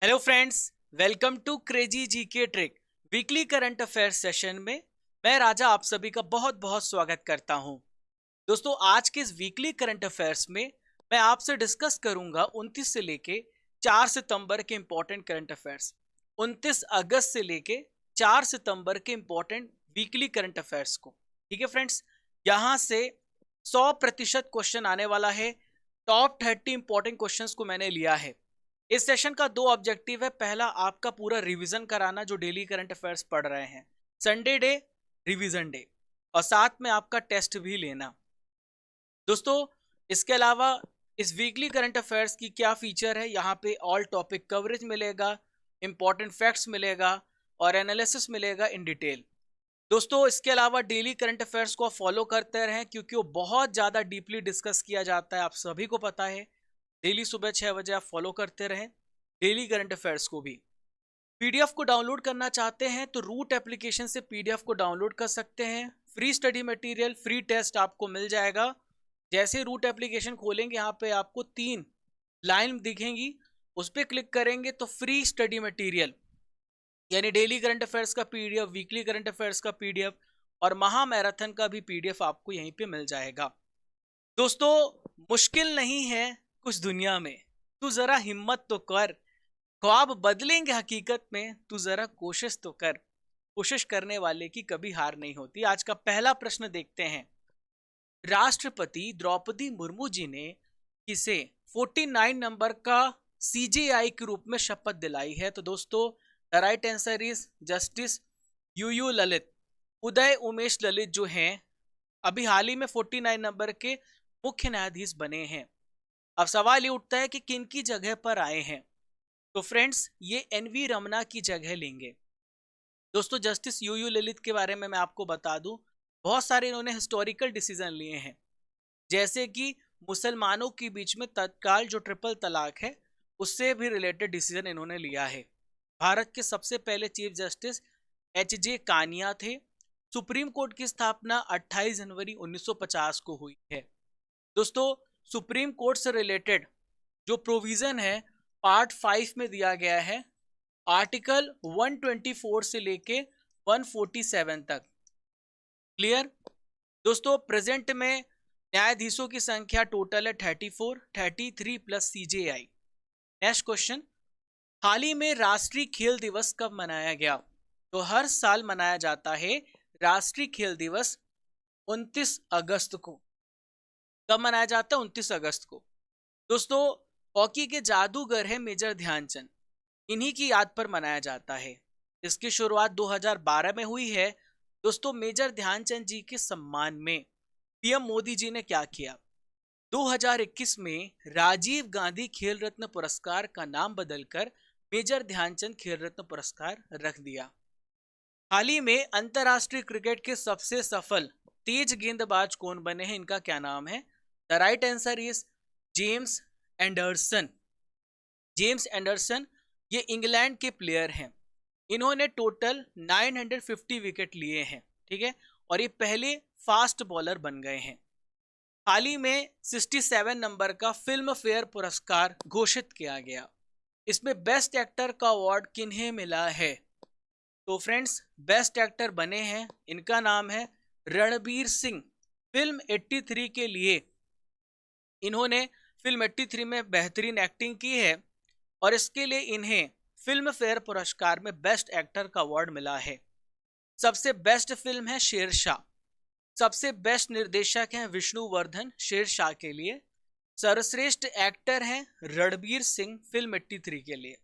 Hello friends, welcome to crazy GK trick weekly current affair session में मैं राजा आप सभी का बहुत बहुत स्वागत करता हूं। दोस्तों, आज के इस वीकली करंट अफेयर्स में मैं आपसे डिस्कस करूंगा 29 से लेके 4 सितंबर के इंपॉर्टेंट करंट अफेयर्स। 29 अगस्त से लेके 4 सितंबर के इंपॉर्टेंट वीकली करंट अफेयर्स को। ठीक है फ्रेंड्स, यहां से 100% क्वेश्चन आने वाला है। टॉप 30 इंपॉर्टेंट क्वेश्चंस को मैंने लिया है। इस सेशन का दो ऑब्जेक्टिव है। पहला, आपका पूरा रिवीजन कराना जो डेली करंट अफेयर्स पढ़ रहे हैं, संडे डे रिवीजन डे, और साथ में आपका टेस्ट भी लेना। दोस्तों, इसके अलावा इस वीकली करंट अफेयर्स की क्या फीचर है, यहाँ पे ऑल टॉपिक कवरेज मिलेगा, इंपॉर्टेंट फैक्ट्स मिलेगा और एनालिसिस मिलेगा इन डिटेल। दोस्तों, इसके अलावा डेली करंट अफेयर्स को फॉलो करते रहें क्योंकि वो बहुत ज़्यादा डीपली डिस्कस किया जाता है, आप सभी को पता है। डेली सुबह 6 बजे आप फॉलो करते रहें डेली करंट अफेयर्स को भी। पीडीएफ को डाउनलोड करना चाहते हैं तो रूट एप्लीकेशन से पीडीएफ को डाउनलोड कर सकते हैं। Free study material, free test आपको मिल जाएगा। जैसे रूट एप्लीकेशन खोलेंगे, यहाँ पे आपको 3 लाइन दिखेंगी, उस पर क्लिक करेंगे तो फ्री स्टडी मटेरियल यानी डेली करंट अफेयर्स का पीडीएफ, वीकली करंट अफेयर्स का पीडीएफ और महा मैराथन का भी पीडीएफ आपको यहीं पे मिल जाएगा। दोस्तों, मुश्किल नहीं है कुछ दुनिया में, तू जरा हिम्मत तो कर। ख्वाब बदलेंगे हकीकत में, तू जरा कोशिश तो कर। कोशिश करने वाले की कभी हार नहीं होती। आज का पहला प्रश्न देखते हैं। राष्ट्रपति द्रौपदी मुर्मू जी ने किसे 49 नंबर का सीजेआई के रूप में शपथ दिलाई है? तो दोस्तों, the right answer is justice U U Lalit. Uday Umesh Lalit जो हैं, अभी हाल ही में 49 नंबर के मुख्य न्यायाधीश बने हैं। अब सवाल ये उठता है कि किन की जगह पर आए हैं। तो फ्रेंड्स, ये एनवी रमना की जगह लेंगे। दोस्तों, जस्टिस यूयू ललित के बारे में मैं आपको बता दूं, बहुत सारे इन्होंने हिस्टोरिकल डिसीजन लिए हैं। जैसे कि मुसलमानों के बीच में तत्काल जो ट्रिपल तलाक है, उससे भी रिलेटेड डिसीजन इन्होंने लिया है। भारत के सबसे पहले चीफ जस्टिस एच.जे. कानिया थे। सुप्रीम कोर्ट की स्थापना 28 जनवरी 1950 को हुई है। दोस्तों, सुप्रीम कोर्ट से रिलेटेड जो प्रोविजन है पार्ट 5 में दिया गया है, आर्टिकल 124 से लेके 147 तक। क्लियर? दोस्तों, प्रेजेंट में न्यायाधीशों की संख्या टोटल है 34, 33 प्लस सीजेआई। नेक्स्ट क्वेश्चन, हाल ही में राष्ट्रीय खेल दिवस कब मनाया गया? तो हर साल मनाया जाता है राष्ट्रीय खेल दिवस 29 अगस्त को। कब मनाया जाता है? 29 अगस्त को। दोस्तों, हॉकी के जादूगर है मेजर ध्यानचंद, इन्हीं की याद पर मनाया जाता है। इसकी शुरुआत 2012 में हुई है। दोस्तों, मेजर ध्यानचंद जी के सम्मान में पीएम मोदी जी ने क्या किया? 2021 में राजीव गांधी खेल रत्न पुरस्कार का नाम बदलकर मेजर ध्यानचंद खेल रत्न पुरस्कार रख दिया। हाल ही में अंतरराष्ट्रीय क्रिकेट के सबसे सफल तेज गेंदबाज कौन बने हैं? इनका क्या नाम है? The right answer is James Anderson. James Anderson ये इंग्लैंड के प्लेयर हैं। इन्होंने टोटल 950 विकेट लिए हैं। ठीक है, और ये पहले फास्ट बॉलर बन गए हैं। हाल ही में 67 नंबर का फिल्म फेयर पुरस्कार घोषित किया गया। इसमें बेस्ट एक्टर का अवार्ड किन्हें मिला है? तो फ्रेंड्स, बेस्ट एक्टर बने हैं, इनका नाम है रणबीर सिंह। फिल्म 83 के लिए इन्होंने फिल्म 83 में बेहतरीन एक्टिंग की है और इसके लिए इन्हें फिल्म फेयर पुरस्कार में बेस्ट एक्टर का अवार्ड मिला है। सबसे बेस्ट फिल्म है शेरशाह। सबसे बेस्ट निर्देशक हैं विष्णुवर्धन शेरशाह के लिए। सर्वश्रेष्ठ एक्टर हैं रणबीर सिंह फिल्म 83 के लिए।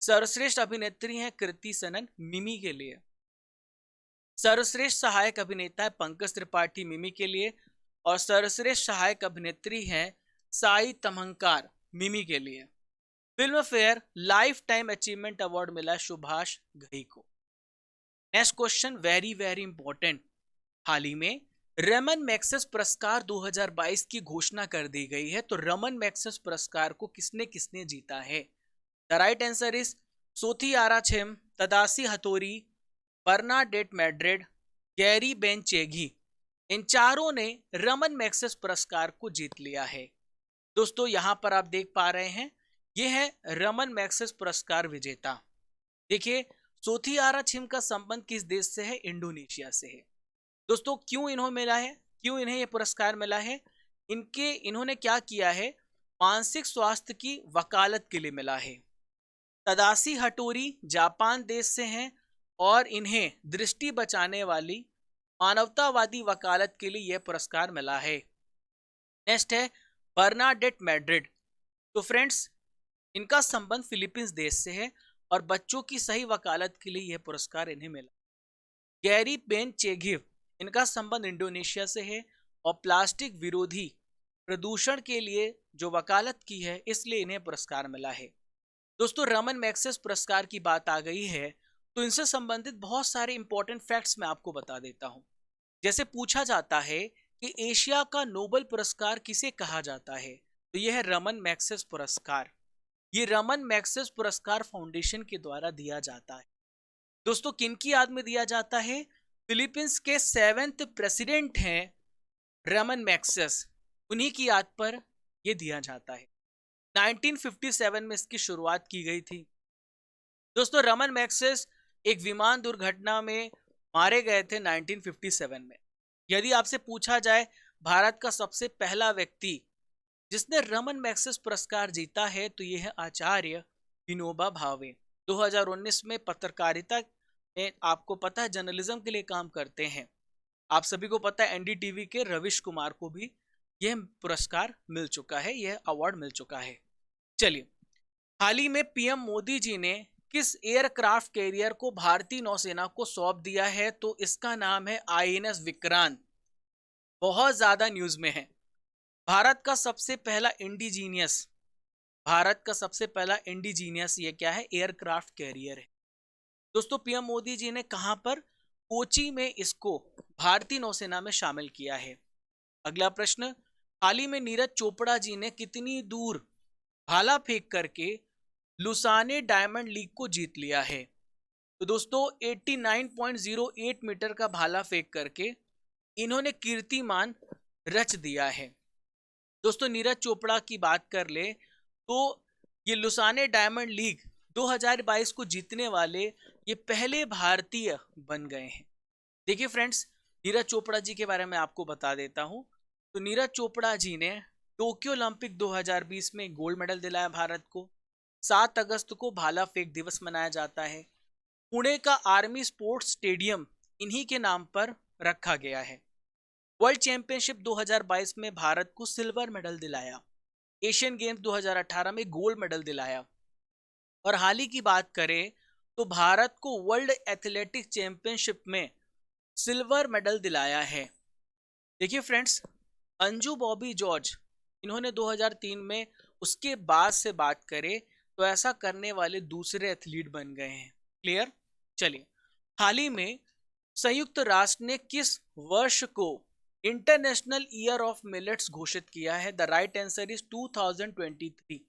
सर्वश्रेष्ठ अभिनेत्री हैं कृति सनन मिमी के लिए। सर्वश्रेष्ठ सहायक अभिनेता है पंकज त्रिपाठी मिमी के लिए। और सर्वश्रेष्ठ सहायक अभिनेत्री हैं साई तमंकार मिमी के लिए। Filmfare lifetime achievement award मिला सुभाष घई को। Next question, very very important. हाल ही में रमन मैग्सेस पुरस्कार 2022 की घोषणा कर दी गई है। तो रमन मैग्सेस पुरस्कार को किसने किसने जीता है? The right answer is Sotheara Chhim, Tadashi Hattori, Bernadette Madrid, Gary Bencheghib. इन चारों ने रमन मैग्सेस पुरस्कार को जीत लिया है। दोस्तों, यहां पर आप देख पा रहे हैं ये है रमन मैग्सेस पुरस्कार विजेता। देखिए, सोथियारा छिम का संबंध किस देश से है? इंडोनेशिया से है। दोस्तों, क्यों इन्हों मिला है, क्यों इन्हें ये पुरस्कार मिला है? इन्होंने क्या किया है? मानसिक स्वास्थ्य की वकालत के लिए मिला है। तदाशी हटोरी जापान देश से हैं और इन्हें दृष्टि बचाने वाली मानवतावादी वकालत के लिए यह पुरस्कार मिला है। नेक्स्ट है बर्नाडेट मैड्रिड। तो फ्रेंड्स, इनका संबंध फिलीपींस देश से है और बच्चों की सही वकालत के लिए यह पुरस्कार इन्हें मिला। गैरी बेन चेगिव, इनका संबंध इंडोनेशिया से है और प्लास्टिक विरोधी प्रदूषण के लिए जो वकालत की है, इसलिए इन्हें पुरस्कार मिला है। दोस्तों, रमन मैग्सेस पुरस्कार की बात आ गई है तो इनसे संबंधित बहुत सारे इंपॉर्टेंट फैक्ट्स मैं आपको बता देता हूं। जैसे पूछा जाता है कि एशिया का नोबेल पुरस्कार किसे कहा जाता है, तो यह है रमन मैग्सेस पुरस्कार। ये रमन मैग्सेस पुरस्कार फाउंडेशन के द्वारा दिया जाता है। दोस्तों, किनकी याद में दिया जाता है? फिलीपींस के 7वें प्रेसिडेंट हैं रमन मैग्सेस, उन्हीं की याद पर यह दिया जाता है। 1957 में इसकी शुरुआत की गई थी। दोस्तों, रमन मैग्सेस एक विमान दुर्घटना में मारे गए थे 1957 में। यदि आपसे पूछा जाए भारत का सबसे पहला व्यक्ति जिसने रमन मैग्सेस पुरस्कार जीता है, तो यह है आचार्य विनोबा भावे। 2019 में पत्रकारिता में, आपको पता है, जर्नलिज्म के लिए काम करते हैं। आप सभी को पता है एनडीटीवी के रविश कुमार को भी यह पुरस्कार मिल चुका है, यह अवार्ड मिल चुका है। चलिए, हाल ही में पीएम मोदी जी ने किस एयरक्राफ्ट कैरियर को भारतीय नौसेना को सौंप दिया है? तो इसका नाम है आईएनएस विक्रांत। बहुत ज्यादा न्यूज में है। भारत का सबसे पहला इंडिजीनियस ये क्या है? एयरक्राफ्ट कैरियर है। दोस्तों, पीएम मोदी जी ने कहां पर? कोची में इसको भारतीय नौसेना में शामिल किया है। अगला प्रश्न, हाल ही में नीरज चोपड़ा जी ने कितनी दूर भाला फेंक करके लुसाने डायमंड लीग को जीत लिया है? तो दोस्तों, 89.08 मीटर का भाला फेंक करके इन्होंने कीर्तिमान रच दिया है। दोस्तों, नीरज चोपड़ा की बात कर ले तो ये लुसाने डायमंड लीग 2022 को जीतने वाले ये पहले भारतीय बन गए हैं। देखिए फ्रेंड्स, नीरज चोपड़ा जी के बारे में आपको बता देता हूं। तो नीरज चोपड़ा जी ने टोक्यो ओलंपिक 2020 में गोल्ड मेडल दिलाया भारत को। 7 अगस्त को भाला फेंक दिवस मनाया जाता है। पुणे का आर्मी स्पोर्ट्स स्टेडियम इन्हीं के नाम पर रखा गया है। वर्ल्ड चैंपियनशिप 2022 में भारत को सिल्वर मेडल दिलाया। एशियन गेम्स 2018 में गोल्ड मेडल दिलाया। और हाल ही की बात करें तो भारत को वर्ल्ड एथलेटिक्स चैंपियनशिप में सिल्वर मेडल दिलाया है। देखिए फ्रेंड्स, अंजू बॉबी जॉर्ज, इन्होंने 2003 में, उसके बाद से बात करें तो ऐसा करने वाले दूसरे एथलीट बन गए हैं। क्लियर? चलिए, हाल ही में संयुक्त राष्ट्र ने किस वर्ष को इंटरनेशनल ईयर ऑफ मिलेट्स घोषित किया है? द राइट आंसर इज 2023,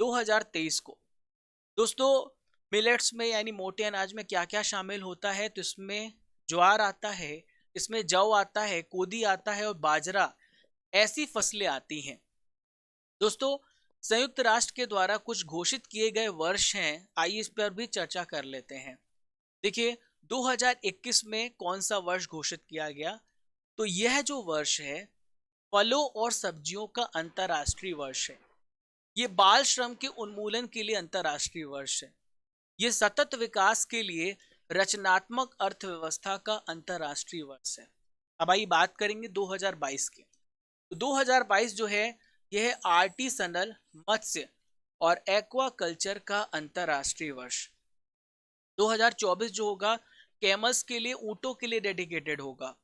2023 को। दोस्तों, मिलेट्स में यानी मोटे अनाज में क्या क्या शामिल होता है? तो इसमें ज्वार आता है, इसमें जौ आता है, कोदी आता है और बाजरा, ऐसी फसलें आती हैं। दोस्तों, संयुक्त राष्ट्र के द्वारा कुछ घोषित किए गए वर्ष हैं, आइए इस पर भी चर्चा कर लेते हैं। देखिए, 2021 में कौन सा वर्ष घोषित किया गया? तो यह जो वर्ष है फलों और सब्जियों का अंतर्राष्ट्रीय वर्ष है। ये बाल श्रम के उन्मूलन के लिए अंतर्राष्ट्रीय वर्ष है। ये सतत विकास के लिए रचनात्मक अर्थव्यवस्था का अंतर्राष्ट्रीय वर्ष है। अब आइए बात करेंगे 2022 की। तो 2022 जो है यह है आर्टिसनल, मत्स्य और एक्वा कल्चर का अंतर्राष्ट्रीय वर्ष। 2024 जो होगा कैमल्स के लिए, ऊंटों के लिए डेडिकेटेड होगा।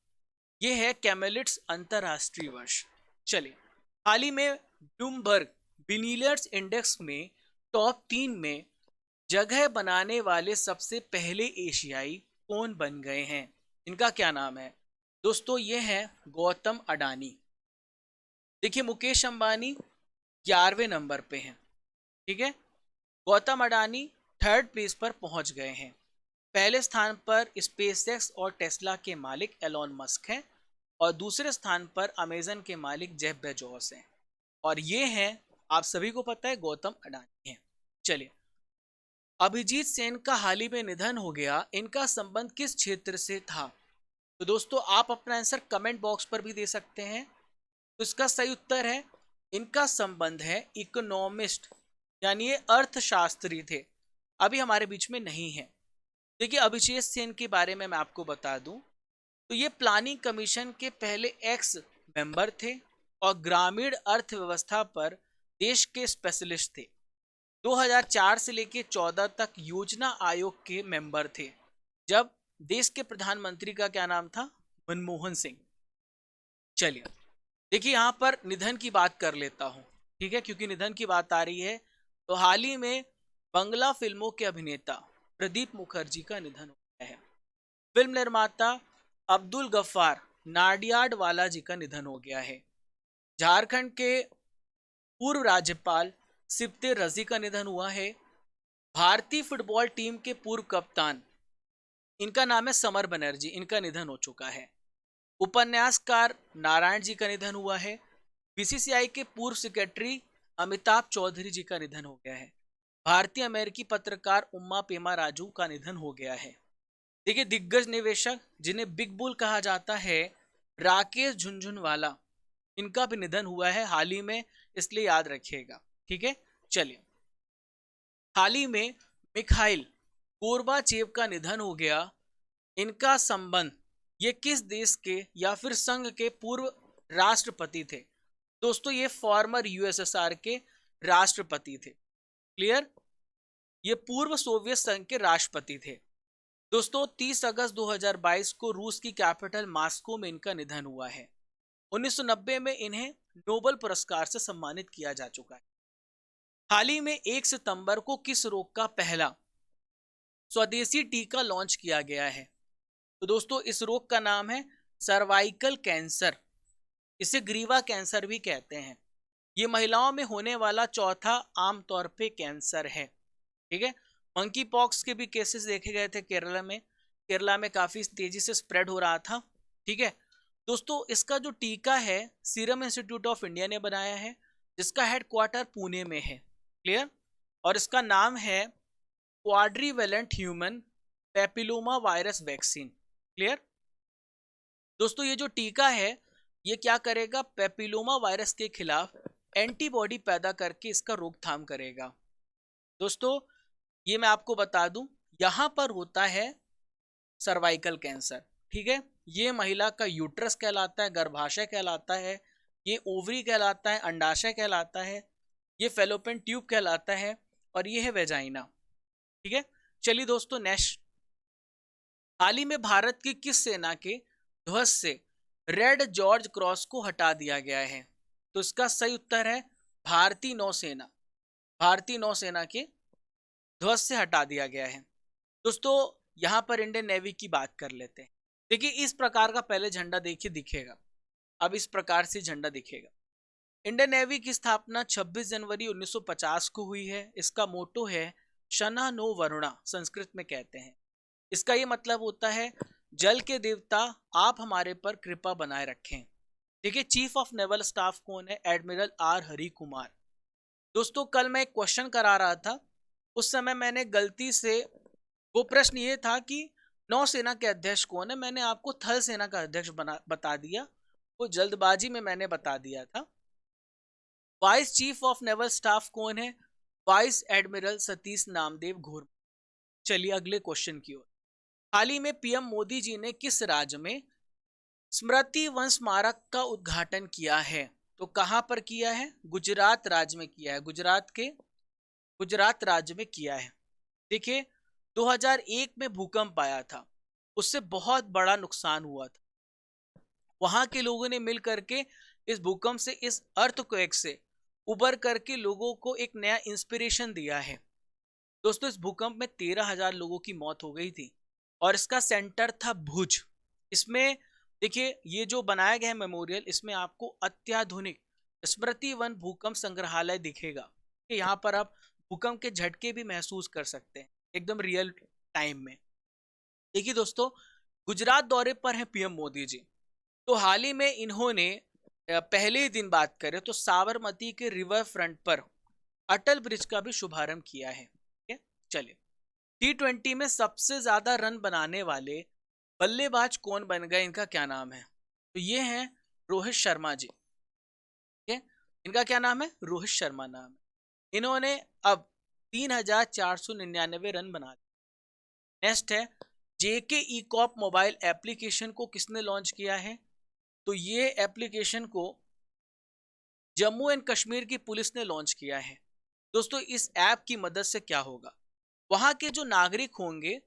यह है कैमेलिट्स अंतर्राष्ट्रीय वर्ष। चलिए, हाल ही में ब्लूमबर्ग बिलियनर्स इंडेक्स में टॉप 3 में जगह बनाने वाले सबसे पहले एशियाई कौन बन गए हैं? इनका क्या नाम है? दोस्तों, ये है गौतम अडानी। देखिए, मुकेश अंबानी 11वें नंबर पे हैं, ठीक है। गौतम अडानी 3rd प्लेस पर पहुंच गए हैं। पहले स्थान पर स्पेसएक्स और टेस्ला के मालिक एलोन मस्क हैं और दूसरे स्थान पर अमेजन के मालिक जेफ बेजोस हैं। और ये हैं, आप सभी को पता है, गौतम अडानी हैं। चलिए, अभिजीत सेन का हाल ही में निधन हो गया, इनका संबंध किस क्षेत्र से था? तो दोस्तों आप अपना आंसर कमेंट बॉक्स पर भी दे सकते हैं। तो इसका सही उत्तर है, इनका संबंध है इकोनॉमिस्ट, यानी ये अर्थशास्त्री थे, अभी हमारे बीच में नहीं है। देखिए, अभिजीत सेन के बारे में मैं आपको बता दूं, तो ये प्लानिंग कमीशन के पहले एक्स मेंबर थे और ग्रामीण अर्थव्यवस्था पर देश के स्पेशलिस्ट थे। 2004 से लेकर 14 तक योजना आयोग के मेंबर थे, जब देश के प्रधानमंत्री का क्या नाम था? मनमोहन सिंह। चलिए, देखिए यहाँ पर निधन की बात कर लेता हूँ, ठीक है, क्योंकि निधन की बात आ रही है। तो हाल ही में बंगला फिल्मों के अभिनेता प्रदीप मुखर्जी का निधन हो गया है। फिल्म निर्माता अब्दुल गफ्फार नाडियाडवाला जी का निधन हो गया है। झारखंड के पूर्व राज्यपाल सिप्ते रजी का निधन हुआ है। भारतीय फुटबॉल टीम के पूर्व कप्तान, इनका नाम है समर बनर्जी, इनका निधन हो चुका है। उपन्यासकार नारायण जी का निधन हुआ है। बीसीसीआई के पूर्व सेक्रेटरी अमिताभ चौधरी जी का निधन हो गया है। भारतीय अमेरिकी पत्रकार उम्मा पेमा राजू का निधन हो गया है। देखिए, दिग्गज निवेशक जिन्हें बिग बुल कहा जाता है, राकेश झुनझुनवाला, इनका भी निधन हुआ है हाल ही में, इसलिए याद रखिएगा, ठीक है। चलिए, हाल ही में मिखाइल गोर्बाचेव का निधन हो गया। इनका संबंध, ये किस देश के या फिर संघ के पूर्व राष्ट्रपति थे? दोस्तों ये फॉर्मर यूएसएसआर के राष्ट्रपति थे। क्लियर? ये पूर्व सोवियत संघ के राष्ट्रपति थे। दोस्तों 30 अगस्त 2022 को रूस की कैपिटल मॉस्को में इनका निधन हुआ है। 1990 में इन्हें नोबेल पुरस्कार से सम्मानित किया जा चुका है। हाल ही में 1 सितंबर को किस रोग का पहला स्वदेशी टीका लॉन्च किया गया है? तो दोस्तों इस रोग का नाम है सर्वाइकल कैंसर, इसे ग्रीवा कैंसर भी कहते हैं। ये महिलाओं में होने वाला चौथा आमतौर पे कैंसर है, ठीक है। मंकी पॉक्स के भी केसेस देखे गए थे केरला में काफी तेजी से स्प्रेड हो रहा था, ठीक है। दोस्तों इसका जो टीका है सीरम इंस्टीट्यूट ऑफ इंडिया ने बनाया है, जिसका हेडक्वार्टर पुणे में है। क्लियर? और इसका नाम है quadrivalent human papilloma virus vaccine. Clear? दोस्तों ये जो टीका है ये क्या करेगा? पेपिलोमा वायरस के खिलाफ एंटीबॉडी पैदा करके इसका रोकथाम करेगा। दोस्तों ये मैं आपको बता दूं, यहां पर होता है सर्वाइकल कैंसर, ठीक है। ये महिला का यूट्रस कहलाता है, गर्भाशय कहलाता है, ये ओवरी कहलाता है, अंडाशय कहलाता है, ये फेलोपियन ट्यूब कहलाता है, और ये है वेजाइना, ठीक है। चलिए दोस्तों नेक्स्ट, हाल ही में भारत की किस सेना के ध्वज से रेड जॉर्ज क्रॉस को हटा दिया गया है? तो इसका सही उत्तर है भारतीय नौसेना, भारतीय नौसेना के ध्वज से हटा दिया गया है। दोस्तों यहां पर इंडियन नेवी की बात कर लेते हैं। देखिए इस प्रकार का पहले झंडा देखिए दिखेगा, अब इस प्रकार से झंडा दिखेगा। इंडियन नेवी की स्थापना 26 जनवरी 1950 को हुई है। इसका मोटो है शना नो वरुणा, संस्कृत में कहते हैं। इसका ये मतलब होता है जल के देवता आप हमारे पर कृपा बनाए रखें। देखिए चीफ ऑफ नेवल स्टाफ कौन है? Admiral R Hari Kumar. दोस्तों कल मैं एक क्वेश्चन करा रहा था, उस समय मैंने गलती से, वो प्रश्न ये था कि नौसेना के अध्यक्ष कौन है, मैंने आपको थल सेना का अध्यक्ष बता दिया, वो जल्दबाजी में मैंने बता दिया था। Vice chief of naval staff कौन है? वाइस एडमिरल सतीश नामदेव घोर। चलिए अगले क्वेश्चन की ओर। हाल ही में पीएम मोदी जी ने किस राज्य में स्मृति वन स्मारक का उद्घाटन किया है? तो कहां पर किया है? गुजरात राज्य में किया है, गुजरात राज्य में किया है। देखिए 2001 में भूकंप आया था, उससे बहुत बड़ा नुकसान हुआ था। वहां के लोगों ने मिल करके इस भूकंप से, इस अर्थक्वेक से उबर करके लोगों को एक नया इंस्पिरेशन दिया है। दोस्तों इस भूकंप में 13,000 लोगों की मौत हो गई थी और इसका सेंटर था भुज। इसमें देखिए ये जो बनाया गया है मेमोरियल, इसमें आपको अत्याधुनिक स्मृति वन भूकंप संग्रहालय दिखेगा। यहाँ पर आप भूकंप के झटके भी महसूस कर सकते हैं एकदम रियल टाइम में। देखिए दोस्तों गुजरात दौरे पर है पीएम मोदी जी, तो हाल ही में इन्होंने पहले ही दिन बात करें तो साबरमती के रिवर फ्रंट पर अटल ब्रिज का भी शुभारंभ किया है। ठीक है, चलिए T20 में सबसे ज्यादा रन बनाने वाले बल्लेबाज कौन बन गए, इनका क्या नाम है? तो ये हैं रोहित शर्मा जी। ठीक है, इनका क्या नाम है? रोहित शर्मा नाम है। इन्होंने अब 3499 रन बना दिए। नेक्स्ट है जेके ई कॉप मोबाइल एप्लीकेशन को किसने लॉन्च किया है? तो ये एप्लीकेशन को जम्मू एंड कश्मीर की पुलिस ने लॉन्च किया है। दोस्तों इस ऐप की मदद से क्या होगा, वहां के जो नागरिक होंगे,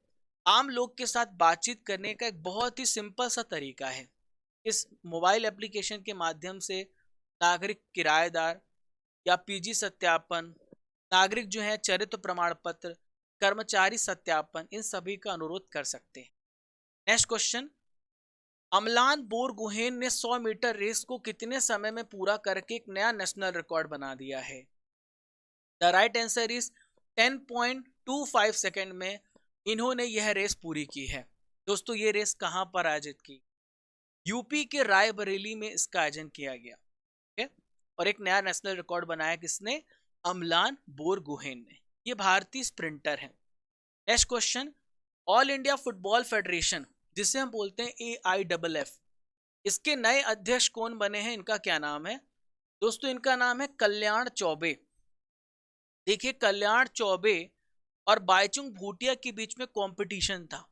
आम लोग के साथ बातचीत करने का एक बहुत ही सिंपल सा तरीका है। इस मोबाइल एप्लीकेशन के माध्यम से नागरिक किराएदार या पीजी सत्यापन, नागरिक जो है चरित्र प्रमाण पत्र, कर्मचारी सत्यापन, इन सभी का अनुरोध कर सकते हैं। नेक्स्ट क्वेश्चन, अमलान बोरगोहेन ने 100 मीटर रेस को कितने समय में पूरा करके एक नया नेशनल रिकॉर्ड बना दिया है? The right answer is 10.25 second में इन्होंने यह रेस पूरी की है। दोस्तों ये रेस कहां पर आयोजित की? यूपी के रायबरेली में इसका आयोजन किया गया। ठीक है, और एक नया नेशनल रिकॉर्ड बनाया किसने? अमलान बोरगोहेन ने। ये भारतीय स्प्रिंटर है। Next question, all India football federation जिसे हम बोलते हैं AIFF, इसके नए अध्यक्ष कौन बने हैं, इनका क्या नाम है? दोस्तों इनका नाम है कल्याण चौबे। देखिए कल्याण चौबे और बाईचुंग भूटिया के बीच में कंपटीशन था,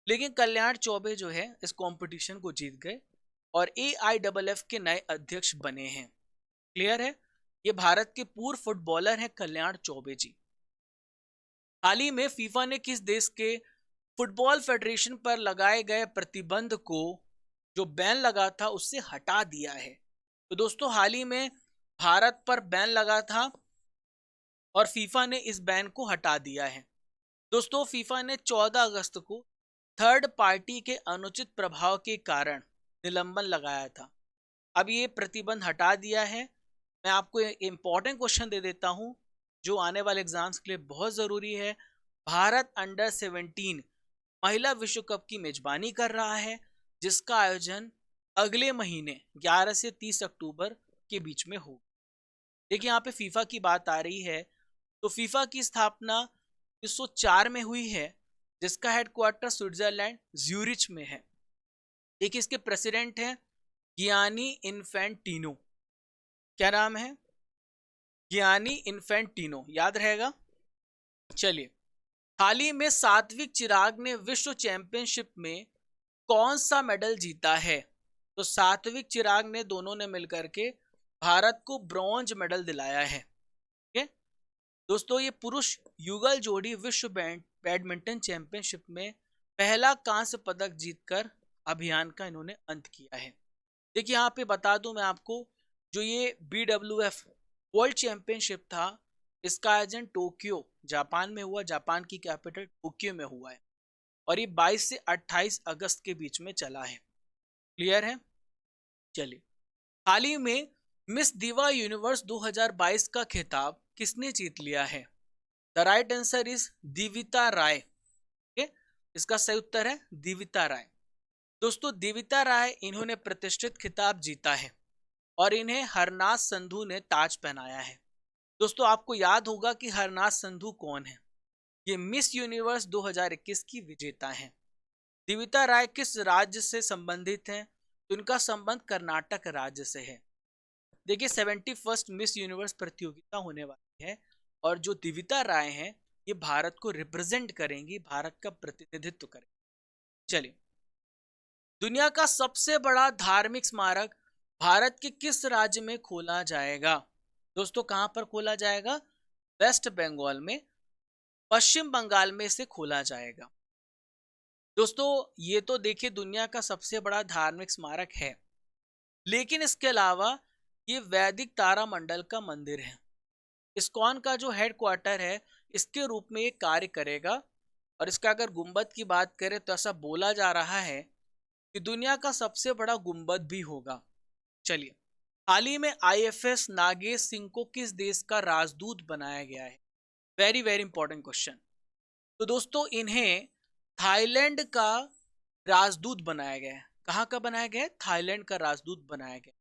लेकिन कल्याण चौबे जो है इस कंपटीशन को जीत गए और AIFF के नए अध्यक्ष बने हैं। क्लियर है? ये भारत के पूर्व फुटबॉलर हैं कल्याण चौबे जी। हाल ही में फीफा ने किस देश के फुटबॉल फेडरेशन पर लगाए गए प्रतिबंध को, जो बैन लगा था, उससे हटा दिया है? तो दोस्तों हाल ही में भारत पर बैन लगा था और फीफा ने इस बैन को हटा दिया है। दोस्तों फीफा ने 14 अगस्त को थर्ड पार्टी के अनुचित प्रभाव के कारण निलंबन लगाया था। अब ये प्रतिबंध हटा दिया है। मैं आपको इंपॉर्टेंट क्वेश्चन दे देता हूं जो आने वाले एग्जाम्स के लिए बहुत जरूरी है। भारत अंडर 17 महिला विश्व कप की मेजबानी कर रहा है, जिसका आयोजन अगले महीने 11 से 30 अक्टूबर के बीच में होगा। देखिए यहाँ पे फीफा की बात आ रही है, तो फीफा की स्थापना 1904 में हुई है, जिसका हेडक्वार्टर स्विट्जरलैंड ज्यूरिच में है। देखिए इसके प्रेसिडेंट हैं गियानी इन्फेंटिनो। क्या नाम है? गियानी इन्फेंटिनो, याद रहेगा। चलिए, हाल ही में सात्विक चिराग ने विश्व चैंपियनशिप में कौन सा मेडल जीता है? तो सात्विक चिराग ने, दोनों ने मिलकर के भारत को ब्रॉन्ज मेडल दिलाया है। ठीक है दोस्तों, ये पुरुष युगल जोड़ी विश्व बैडमिंटन चैंपियनशिप में पहला कांस्य पदक जीतकर अभियान का इन्होंने अंत किया है। देखिए यहाँ पे बता दूं मैं आपको, जो ये BWF वर्ल्ड चैंपियनशिप था, इसका आयोजन टोक्यो जापान में हुआ। जापान की कैपिटल टोक्यो में हुआ है और ये 22 से 28 अगस्त के बीच में चला है। क्लियर है? चलिए, हाल ही में मिस दिवा यूनिवर्स 2022 का खिताब किसने जीत लिया है? द राइट आंसर इज दिविता राय। ठीक है, इसका सही उत्तर है दिविता राय। दोस्तों दिविता राय, इन्होंने प्रतिष्ठित खिताब जीता है और इन्हें हरनाथ संधू ने ताज पहनाया है। दोस्तों आपको याद होगा कि हरनाथ संधू कौन है? ये मिस यूनिवर्स 2021 की विजेता हैं। दिविता राय किस राज्य से संबंधित हैं? तो इनका संबंध कर्नाटक राज्य से है। देखिए 71st मिस यूनिवर्स प्रतियोगिता होने वाली है और जो दिविता राय हैं ये भारत को रिप्रेजेंट करेंगी, भारत का प्रतिनिधित्व करेंगी। चलिए, दुनिया का सबसे बड़ा धार्मिक स्मारक भारत के किस राज्य में खोला जाएगा? दोस्तों कहां पर खोला जाएगा? वेस्ट बंगाल में, पश्चिम बंगाल में इसे खोला जाएगा। दोस्तों ये तो देखिए दुनिया का सबसे बड़ा धार्मिक स्मारक है, लेकिन इसके अलावा ये वैदिक तारामंडल का मंदिर है। इस्कॉन का जो हेडक्वार्टर है इसके रूप में ये कार्य करेगा और इसका अगर गुंबद की बात करें तो ऐसा बोला जा रहा है कि दुनिया का सबसे बड़ा गुंबद भी होगा। चलिए, हाल ही में IFS नागेश सिंह को किस देश का राजदूत बनाया गया है? Very very important question. तो दोस्तों इन्हें थाईलैंड का राजदूत बनाया गया है। कहाँ का बनाया गया है? थाईलैंड का राजदूत बनाया गया।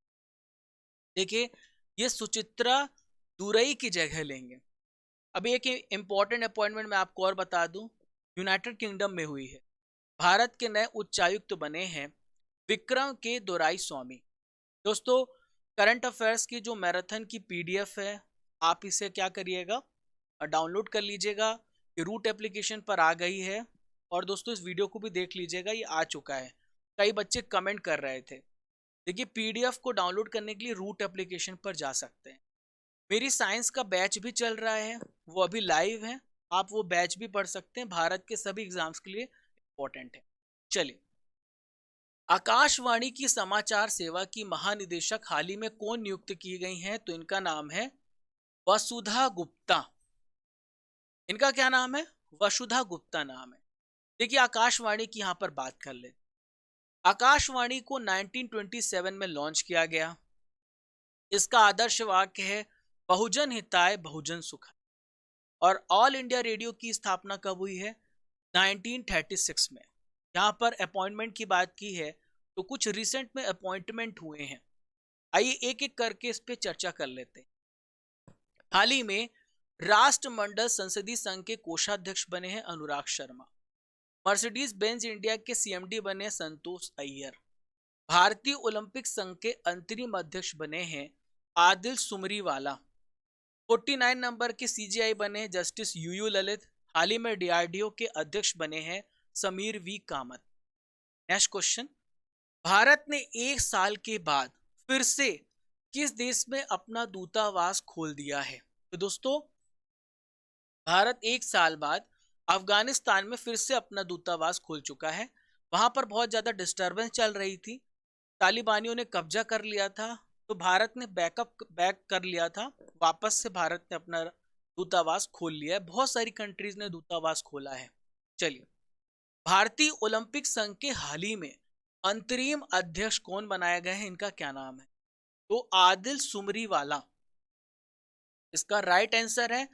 देखिए ये सुचित्रा दुरई की जगह लेंगे। अभी एक इम्पॉर्टेंट अपॉइंटमेंट मैं आपको और बता दूं, यूनाइटेड किंगडम में हुई है। भारत के नए उच्चायुक्त बने हैं विक्रम के दोराई स्वामी। दोस्तों, करंट अफेयर्स की जो मैराथन की पीडीएफ है, आप इसे क्या करिएगा, डाउनलोड कर लीजिएगा। ये रूट एप्लीकेशन पर आ गई है। और दोस्तों, इस वीडियो को भी देख लीजिएगा, ये आ चुका है। कई बच्चे कमेंट कर रहे थे। देखिए, पीडीएफ को डाउनलोड करने के लिए रूट एप्लीकेशन पर जा सकते हैं। मेरी साइंस का बैच भी चल रहा है, वो अभी लाइव है। आप वो बैच भी पढ़ सकते हैं, भारत के सभी एग्जाम्स के लिए इंपॉर्टेंट है। चलिए, आकाशवाणी की समाचार सेवा की महानिदेशक हाल ही में कौन नियुक्त की गई हैं? तो इनका नाम है वसुधा गुप्ता। इनका क्या नाम है? वसुधा गुप्ता नाम है। देखिए, आकाशवाणी की यहां पर बात कर ले। आकाशवाणी को 1927 में लॉन्च किया गया। इसका आदर्श वाक्य है बहुजन हिताय बहुजन सुखाय। और ऑल इंडिया रेडियो की स्थापना कब हुई है? 1936 में। यहाँ पर अपॉइंटमेंट की बात की है तो कुछ रिसेंट में अपॉइंटमेंट हुए हैं। आइए एक एक करके इस पे चर्चा कर लेते हैं। हाल ही में राष्ट्रमंडल संसदीय संघ के कोषाध्यक्ष बने हैं Anurag Sharma. Mercedes Benz India के सीएमडी बने हैं संतोष अय्यर। भारतीय ओलंपिक संघ के अंतरिम अध्यक्ष बने हैं आदिल सुमरीवाला। 49 नंबर के सीजीआई बने हैं जस्टिस यूयू ललित। हाल ही में डीआरडीओ के अध्यक्ष बने हैं समीर वी कामत। नेक्स्ट क्वेश्चन, भारत ने एक साल के बाद फिर से किस देश में अपना दूतावास खोल दिया है? तो दोस्तों, भारत एक साल बाद अफगानिस्तान में फिर से अपना दूतावास खोल चुका है। वहां पर बहुत ज्यादा डिस्टरबेंस चल रही थी, तालिबानियों ने कब्जा कर लिया था, तो भारत ने बैक कर लिया था। वापस से भारत ने अपना दूतावास खोल लिया है। बहुत सारी कंट्रीज ने दूतावास खोला है। चलिए, भारतीय ओलंपिक संघ के हाल ही में अंतरिम अध्यक्ष कौन बनाया गया है? इनका क्या नाम है? तो आदिल सुमरीवाला। इसका राइट आंसर है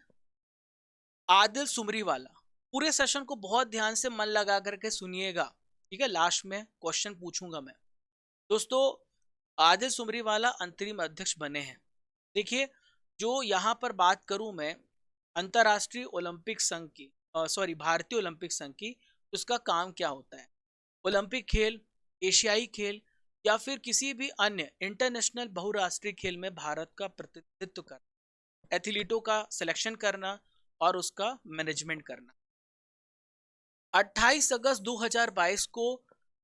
आदिल सुमरीवाला। पूरे सेशन को बहुत ध्यान से मन लगा करके सुनिएगा, ठीक है? लास्ट में क्वेश्चन पूछूंगा मैं। दोस्तों, आदिल सुमरीवाला अंतरिम अध्यक्ष बने हैं। देखिए, जो यहाँ पर बात करूं मैं अंतर्राष्ट्रीय ओलंपिक संघ की, सॉरी भारतीय ओलंपिक संघ की, उसका काम क्या होता है? ओलंपिक खेल, एशियाई खेल या फिर किसी भी अन्य इंटरनेशनल बहुराष्ट्रीय खेल में भारत का प्रतिनिधित्व करना, एथलीटों का सिलेक्शन करना और उसका मैनेजमेंट करना। 28 अगस्त 2022 को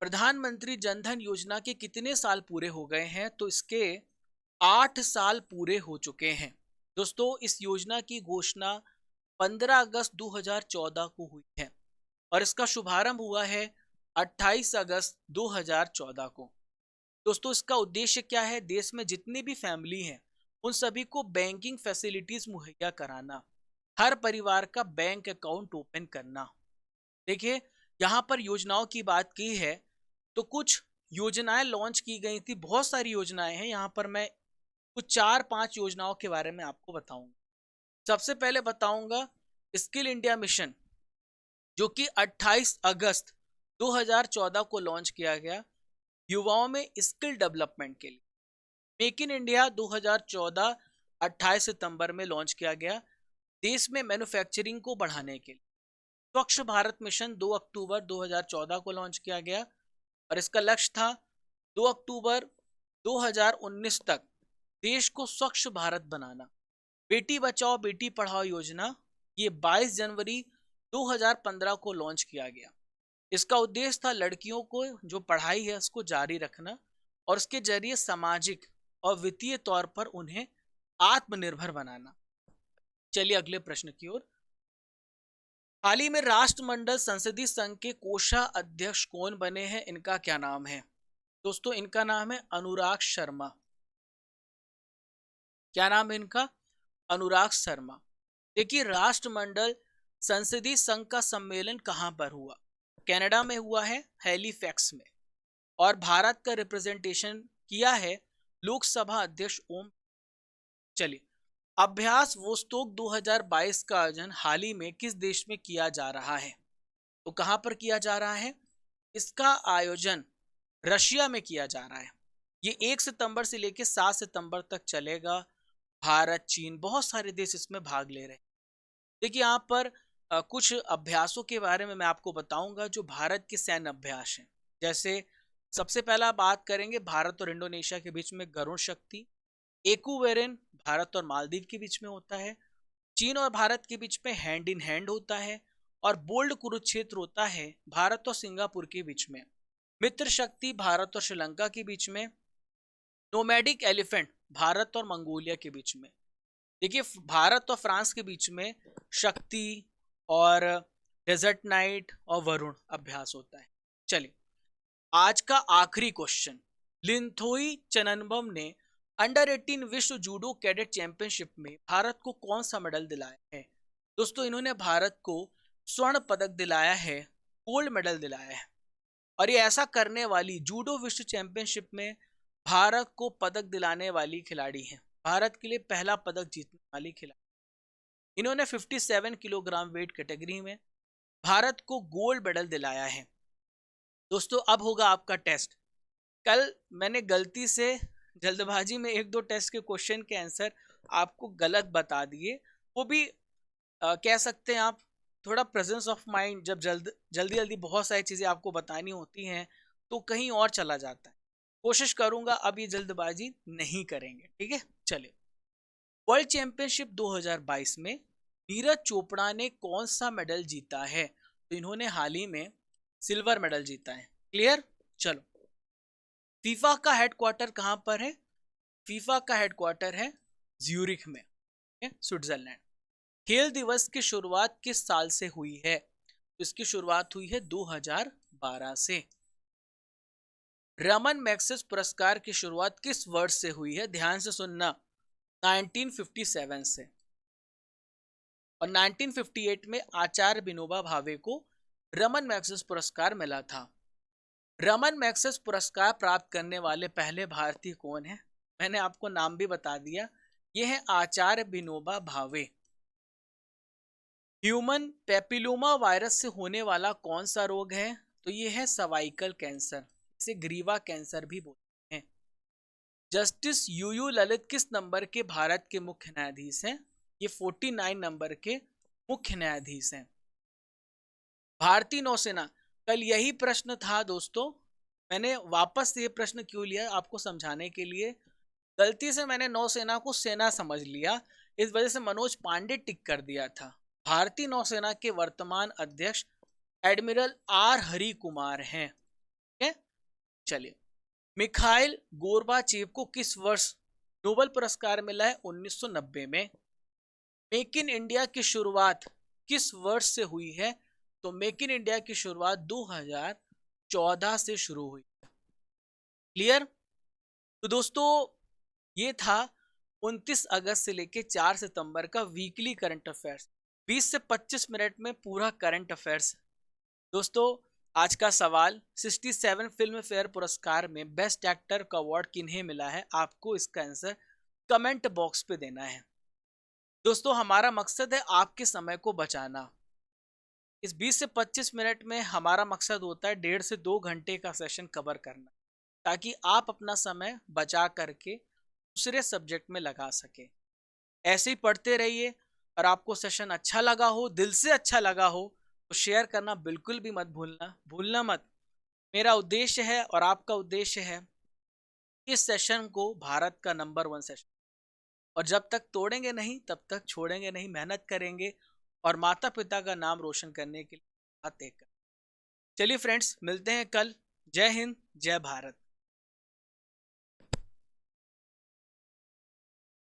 प्रधानमंत्री जनधन योजना के कितने साल पूरे हो गए हैं? तो इसके 8 साल पूरे हो चुके हैं। दोस्तों, इस योजना की घोषणा 15 अगस्त 2014 को हुई है और इसका शुभारंभ हुआ है 28 अगस्त 2014 को। दोस्तों, इसका उद्देश्य क्या है? देश में जितनी भी फैमिली हैं उन सभी को बैंकिंग फैसिलिटीज मुहैया कराना, हर परिवार का बैंक अकाउंट ओपन करना। देखिए, यहाँ पर योजनाओं की बात की है तो कुछ योजनाएं लॉन्च की गई थी। बहुत सारी योजनाएं हैं, यहाँ पर मैं कुछ 4-5 योजनाओं के बारे में आपको बताऊंगा। सबसे पहले बताऊंगा स्किल इंडिया मिशन, जो कि 28 अगस्त 2014 को लॉन्च किया गया युवाओं में स्किल डेवलपमेंट के लिए। मेक इन इंडिया 2014 28 सितंबर में लॉन्च किया गया देश में मैन्युफैक्चरिंग को बढ़ाने के लिए। स्वच्छ भारत मिशन 2 अक्टूबर 2014 को लॉन्च किया गया और इसका लक्ष्य था 2 अक्टूबर 2019 तक देश को स्वच्छ भारत बनाना। बेटी बचाओ बेटी पढ़ाओ योजना, ये 22 जनवरी 2015 को लॉन्च किया गया। इसका उद्देश्य था लड़कियों को जो पढ़ाई है उसको जारी रखना और उसके जरिए सामाजिक और वित्तीय तौर पर उन्हें आत्मनिर्भर बनाना। चलिए अगले प्रश्न की ओर। हाल ही में राष्ट्रमंडल संसदीय संघ के कोषाध्यक्ष कौन बने हैं? इनका क्या नाम है? दोस्तों, इनका नाम है अनुराग शर्मा। क्या नाम है इनका? अनुराग शर्मा। देखिए, राष्ट्रमंडल संसदीय संघ का सम्मेलन कहां पर हुआ? कनाडा में हुआ है, हैलीफैक्स में। और भारत का रिप्रेजेंटेशन किया है लोकसभा अध्यक्ष ओम। चलिए, अभ्यास वोस्तोक 2022 का आयोजन हाल ही में किस देश में किया जा रहा है? तो कहां पर किया जा रहा है? इसका आयोजन रशिया में किया जा रहा है। ये 1 सितंबर से लेकर 7 सितंबर तक चलेगा भारत, चीन, बहुत सारे देश इसमें भाग ले रहे हैं। देखिए यहाँ पर कुछ अभ्यासों के बारे में मैं आपको बताऊंगा जो भारत के सैन्य अभ्यास हैं। जैसे सबसे पहला बात करेंगे भारत और इंडोनेशिया के बीच में गरुण शक्ति, एक्वेरिन भारत और मालदीव के बीच में होता है, चीन और भारत के बीच में हैंड इन हैंड होता है, और बोल्ड कुरुक्षेत्र होता है भारत और सिंगापुर के बीच में। मित्र शक्ति भारत और श्रीलंका के बीच में, नोमैडिक एलिफेंट भारत और मंगोलिया के बीच में। देखिए भारत और फ्रांस के बीच में शक्ति और डेजर्ट नाइट और वरुण अभ्यास होता है। चलिए आज का आखिरी क्वेश्चन, लिंथोई चननबम ने अंडर 18 विश्व जूडो कैडेट चैंपियनशिप में भारत को कौन सा मेडल दिलाया है? दोस्तों इन्होंने भारत को स्वर्ण पदक दिलाया है, गोल्ड मेडल दिलाया है, और ये ऐसा करने वाली जूडो विश्व चैंपियनशिप में भारत को पदक दिलाने वाली खिलाड़ी है, भारत के लिए पहला पदक जीतने वाली खिलाड़ी। इन्होंने 57 किलोग्राम वेट कैटेगरी में भारत को गोल्ड मेडल दिलाया है। दोस्तों अब होगा आपका टेस्ट। कल मैंने गलती से जल्दबाजी में एक दो टेस्ट के क्वेश्चन के आंसर आपको गलत बता दिए, वो भी कह सकते हैं आप थोड़ा प्रेजेंस ऑफ माइंड, जब जल्दी जल्दी बहुत सारी चीज़ें आपको बतानी होती हैं तो कहीं और चला जाता है। कोशिश करूंगा अब ये जल्दबाजी नहीं करेंगे, ठीक है। चलिए वर्ल्ड चैंपियनशिप 2022 में नीरज चोपड़ा ने कौन सा मेडल जीता है? तो इन्होंने हाल ही में सिल्वर मेडल जीता है। क्लियर? चलो फीफा का हेडक्वार्टर कहां पर है? फीफा का हेडक्वार्टर है ज्यूरिख में, स्विट्जरलैंड। खेल दिवस की शुरुआत किस साल से हुई है? तो इसकी शुरुआत हुई है 2012 से। रमन मैग्सेस पुरस्कार की शुरुआत किस वर्ष से हुई है? ध्यान से सुनना, 1957 से। और 1958 में आचार्य विनोबा भावे को रमन मैग्सेस पुरस्कार मिला था। रमन मैग्सेस पुरस्कार प्राप्त करने वाले पहले भारतीय कौन है? मैंने आपको नाम भी बता दिया, ये है आचार्य Vinoba Bhave. Human papilloma virus से होने वाला कौन सा रोग है? तो ये है सर्वाइकल कैंसर, इसे ग्रीवा कैंसर भी बोलते हैं। जस्टिस यूयू ललित किस नंबर के भारत के मुख्य न्यायाधीश हैं? ये 49 नंबर के मुख्य न्यायाधीश हैं। भारतीय नौसेना, कल यही प्रश्न था दोस्तों, मैंने वापस ये प्रश्न क्यों लिया आपको समझाने के लिए। गलती से मैंने नौसेना को सेना समझ लिया, इस वजह से मनोज पांडे टिक कर दिया था। भारतीय नौसेना के वर्तमान अध्यक्ष एडमिरल आर हरि कुमार हैं। चलिए मिखाइल गोर्बाचेव को किस वर्ष नोबेल पुरस्कार मिला है? 1990 में। मेक इन इंडिया की शुरुआत किस वर्ष से हुई है? तो मेक इन इंडिया की शुरुआत 2014 से शुरू हुई। क्लियर? तो दोस्तों ये था 29 अगस्त से लेके 4 सितंबर का वीकली करंट अफेयर्स। 20 से 25 मिनट में पूरा करंट अफेयर्स। दोस्तों आज का सवाल, 67 फिल्म फेयर पुरस्कार में बेस्ट एक्टर का अवार्ड किन्हें मिला है? आपको इसका आंसर कमेंट बॉक्स पे देना है। दोस्तों हमारा मकसद है आपके समय को बचाना। इस 20 से 25 मिनट में हमारा मकसद होता है 1.5 से 2 घंटे का सेशन कवर करना, ताकि आप अपना समय बचा करके दूसरे सब्जेक्ट में लगा सके। ऐसे ही पढ़ते रहिए, और आपको सेशन अच्छा लगा हो, दिल से अच्छा लगा हो, तो शेयर करना बिल्कुल भी मत भूलना मत। मेरा उद्देश्य है और आपका उद्देश्य है इस सेशन को भारत का नंबर 1 सेशन, और जब तक तोड़ेंगे नहीं तब तक छोड़ेंगे नहीं, मेहनत करेंगे और माता पिता का नाम रोशन करने के लिए हाथ देकर। चलिए फ्रेंड्स, मिलते हैं कल। जय हिंद, जय भारत।